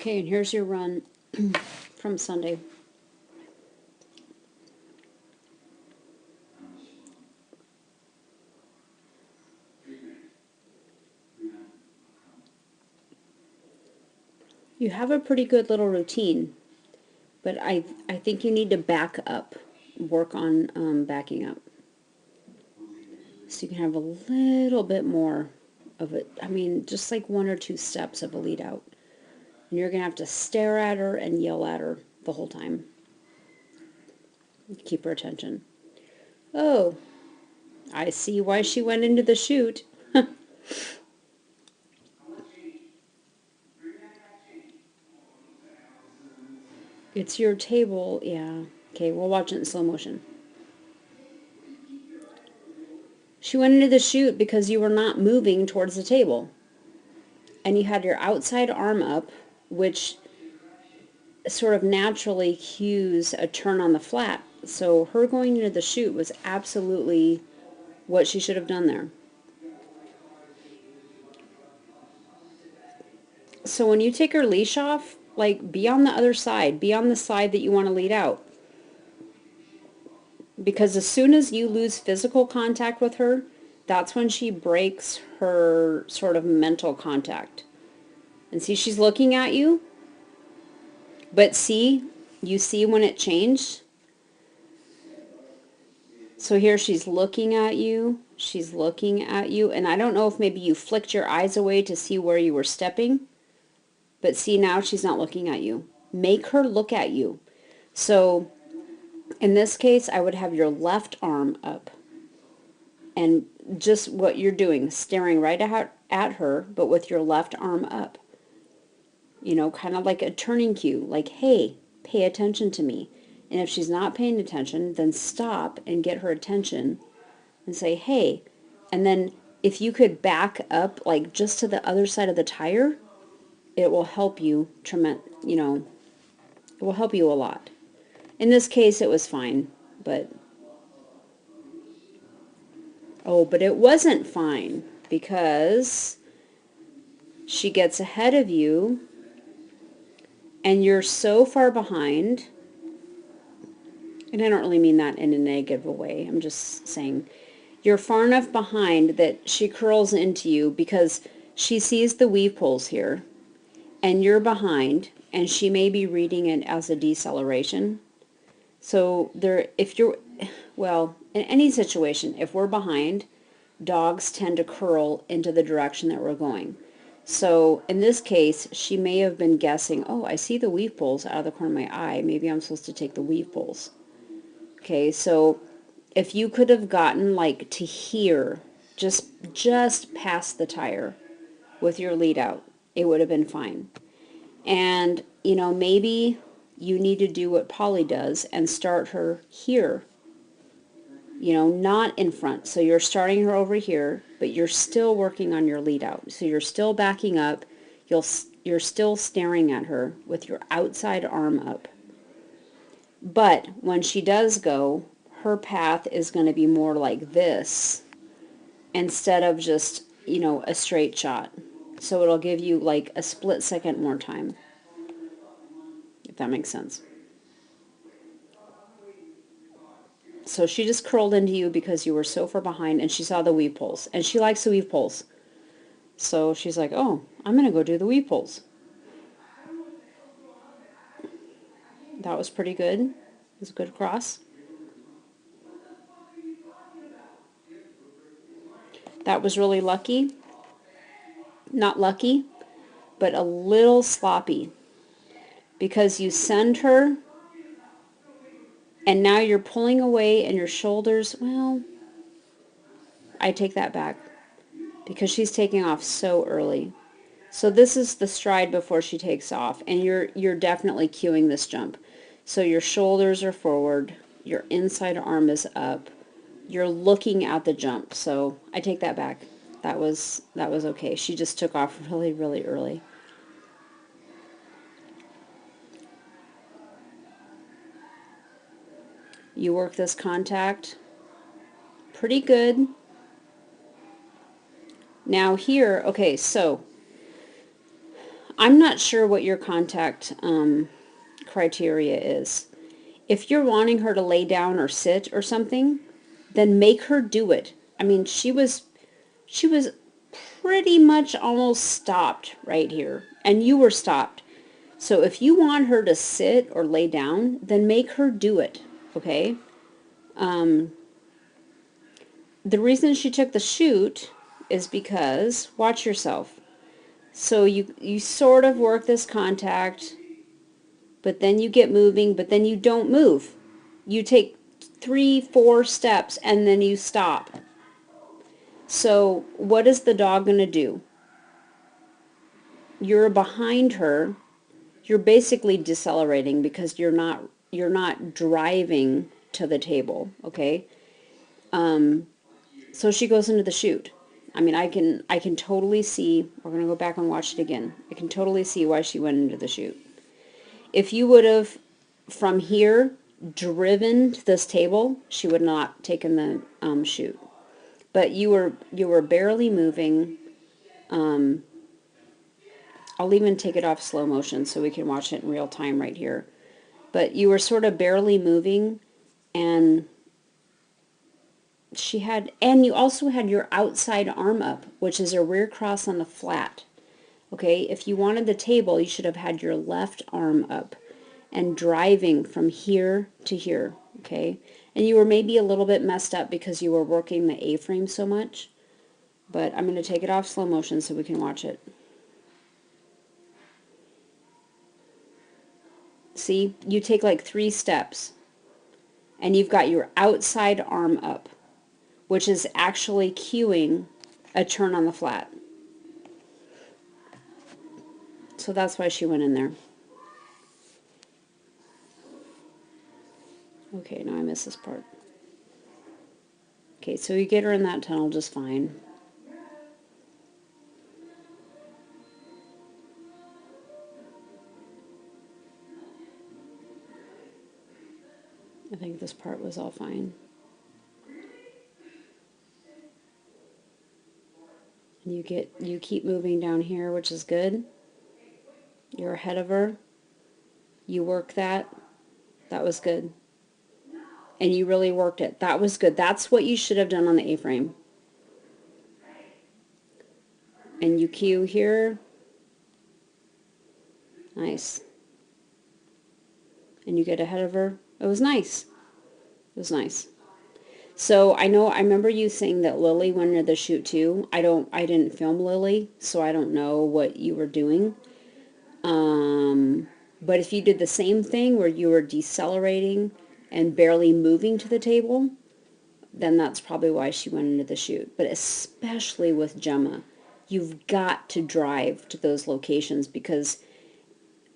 Okay, and here's your run from Sunday. You have a pretty good little routine, but I think you need to back up, work on backing up. So you can have a little bit more of it. I mean, just like 1 or 2 steps of a lead out. And you're going to have to stare at her and yell at her the whole time. Keep her attention. Oh, I see why she went into the chute. It's your table, yeah. Okay, we'll watch it in slow motion. She went into the chute because you were not moving towards the table. And you had your outside arm up, which sort of naturally cues a turn on the flat. So her going into the chute was absolutely what she should have done there. So when you take her leash off, like, be on the other side. Be on the side that you want to lead out. Because as soon as you lose physical contact with her, that's when she breaks her sort of mental contact. And see, she's looking at you. But see, you see when it changed? So here she's looking at you. She's looking at you. And I don't know if maybe you flicked your eyes away to see where you were stepping. But see, now she's not looking at you. Make her look at you. So in this case, I would have your left arm up. And just what you're doing, staring right at her, but with your left arm up. You know, kind of like a turning cue. Like, hey, pay attention to me. And if she's not paying attention, then stop and get her attention and say, hey. And then if you could back up, like, just to the other side of the tire, it will help you it will help you a lot. In this case, it was fine, but it wasn't fine because she gets ahead of you and you're so far behind. And I don't really mean that in a negative way. I'm just saying you're far enough behind that she curls into you because she sees the weave poles here and you're behind, and she may be reading it as a deceleration. So in any situation, if we're behind, dogs tend to curl into the direction that we're going. So in this case, she may have been guessing, oh, I see the weave poles out of the corner of my eye. Maybe I'm supposed to take the weave poles. Okay, so if you could have gotten like to here, just past the tire with your lead out, it would have been fine. And, maybe you need to do what Polly does and start her here, not in front. So you're starting her over here, but you're still working on your lead out. So you're still backing up. You're still staring at her with your outside arm up. But when she does go, her path is going to be more like this instead of just, a straight shot. So it'll give you like a split second more time, if that makes sense. So she just curled into you because you were so far behind, and she saw the weave poles. And she likes the weave poles. So she's like, oh, I'm going to go do the weave poles. That was pretty good. It was a good cross. That was really lucky. Not lucky, but a little sloppy. Because you send her, and now you're pulling away, and your shoulders, well, I take that back. Because she's taking off so early. So this is the stride before she takes off, and you're definitely cueing this jump. So your shoulders are forward, your inside arm is up, you're looking at the jump. So I take that back. That was okay. She just took off really, really early. You work this contact pretty good. Now here, okay, so I'm not sure what your contact criteria is. If you're wanting her to lay down or sit or something, then make her do it. I mean, she was pretty much almost stopped right here, and you were stopped. So if you want her to sit or lay down, then make her do it, okay? The reason she took the chute is because, watch yourself. So you sort of work this contact, but then you get moving, but then you don't move. You take 3, 4 steps, and then you stop. So what is the dog going to do? You're behind her. You're basically decelerating because you're not driving to the table, okay? So she goes into the chute. I mean, I can totally see. We're going to go back and watch it again. I can totally see why she went into the chute. If you would have from here driven to this table, she would not taken the chute. But you were barely moving. I'll even take it off slow motion so we can watch it in real time right here. But you were sort of barely moving, and and you also had your outside arm up, which is a rear cross on the flat. Okay, if you wanted the table, you should have had your left arm up and driving from here to here, okay? And you were maybe a little bit messed up because you were working the A-frame so much, but I'm going to take it off slow motion so we can watch it. See, you take like 3 steps, and you've got your outside arm up, which is actually cueing a turn on the flat. So that's why she went in there. Okay, now I miss this part. Okay, so you get her in that tunnel just fine. I think this part was all fine. And you keep moving down here, which is good. You're ahead of her. You work that. That was good. And you really worked it. That was good. That's what you should have done on the A-frame. And you cue here. Nice. And you get ahead of her. It was nice. It was nice. So I remember you saying that Lily went into the chute too. I didn't film Lily, so I don't know what you were doing. But if you did the same thing where you were decelerating and barely moving to the table, then that's probably why she went into the chute. But especially with Gemma, you've got to drive to those locations because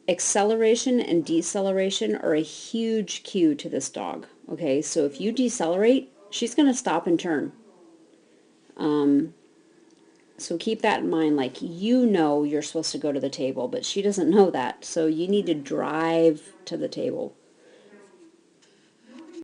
acceleration and deceleration are a huge cue to this dog. Okay, so if you decelerate, she's going to stop and turn. So keep that in mind. Like, you know you're supposed to go to the table, but she doesn't know that. So you need to drive to the table.